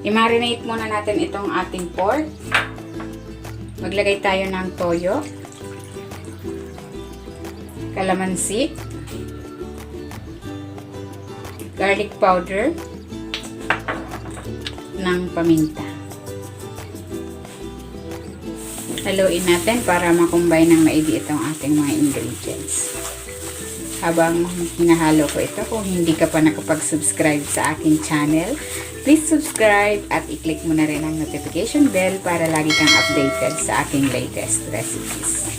I-marinate muna natin itong ating pork. Maglagay tayo ng toyo, kalamansi, garlic powder, ng paminta. Haluin natin para makumbay ng maigi itong ating mga ingredients. Habang hinahalo ko ito, kung hindi ka pa nakapag-subscribe sa aking channel, please subscribe at i-click mo na rin ang notification bell para lagi kang updated sa aking latest recipes.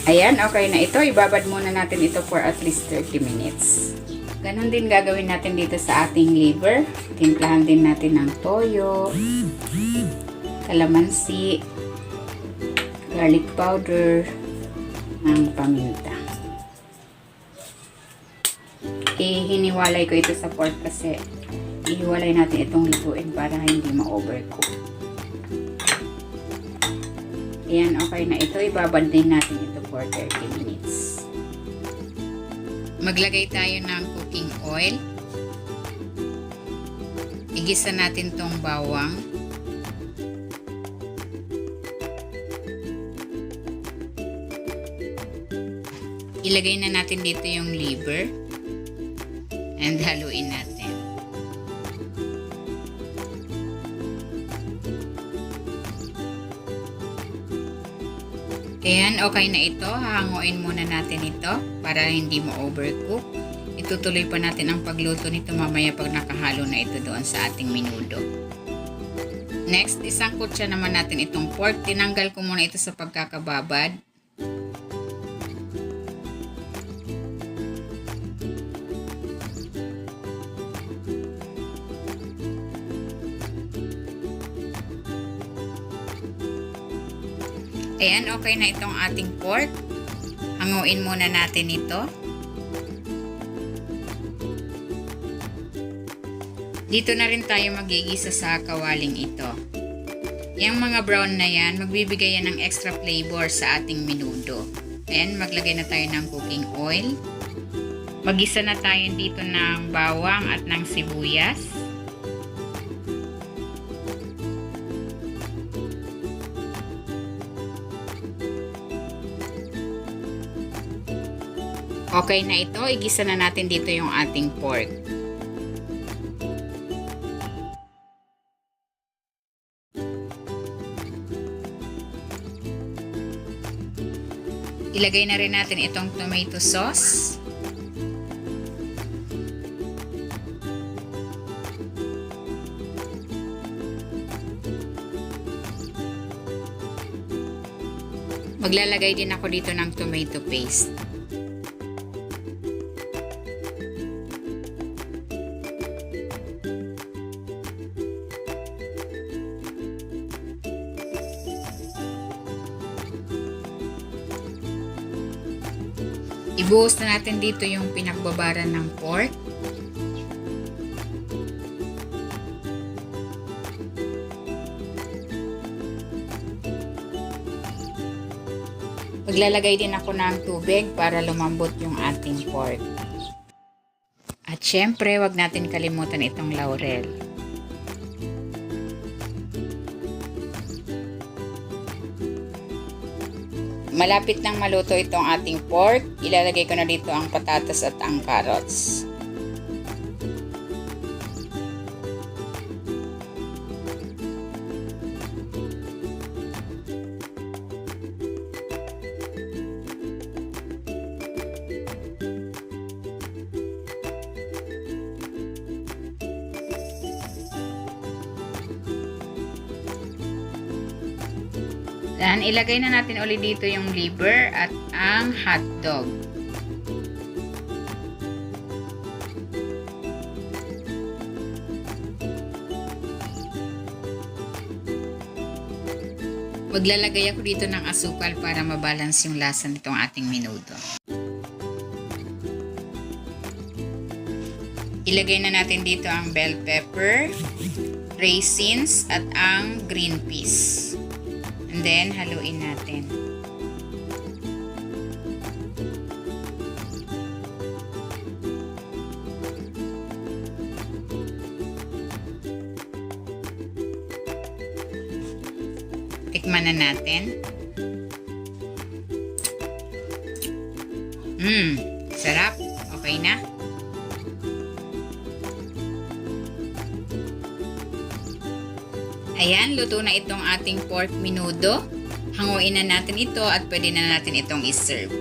Ayan, okay na ito. Ibabad muna natin ito for at least 30 minutes. Ganon din gagawin natin dito sa ating liver. Timplahan din natin ng toyo, kalamansi, garlic powder, ng paminta. Hiniwalay ko ito sa pork kasi ihiwalay natin itong lutuin para hindi ma-overcook. Ayan, okay na ito. Ibabad din natin ito for 30 minutes. Maglagay tayo ng cooking oil. Igisa natin tong bawang. Ilagay na natin dito yung liver. And haluin natin. Ayan, okay na ito. Hahanguin muna natin ito para hindi ma-overcook. Itutuloy pa natin ang pagluto nito mamaya pag nakahalo na ito doon sa ating menudo. Next, isangkot siya naman natin itong pork. Tinanggal ko muna ito sa pagkakababad. Ayan, okay na itong ating pork. Hanguin muna natin ito. Dito na rin tayo magigisa sa kawaling ito. Yung mga brown na yan, magbibigay yan ng extra flavor sa ating menudo. Ayan, maglagay na tayo ng cooking oil. Magisa na tayo dito ng bawang at ng sibuyas. Okay na ito, igisa na natin dito yung ating pork. Ilagay na rin natin itong tomato sauce. Maglalagay din ako dito ng tomato paste. Ibuhos na natin dito yung pinagbabaran ng pork. Maglalagay din ako ng tubig para lumambot yung ating pork. At syempre, wag natin kalimutan itong laurel. Malapit nang maluto itong ating pork, ilalagay ko na dito ang patatas at ang carrots. Then, ilagay na natin ulit dito yung liver at ang hotdog. Maglalagay ako dito ng asukal para mabalance yung lasa nitong ating menudo. Ilagay na natin dito ang bell pepper, raisins at ang green peas. And then, haluin natin. Tikman na natin. Sarap. Okay na. Ayan, luto na itong ating pork menudo. Hanguin na natin ito at pwede na natin itong iserve.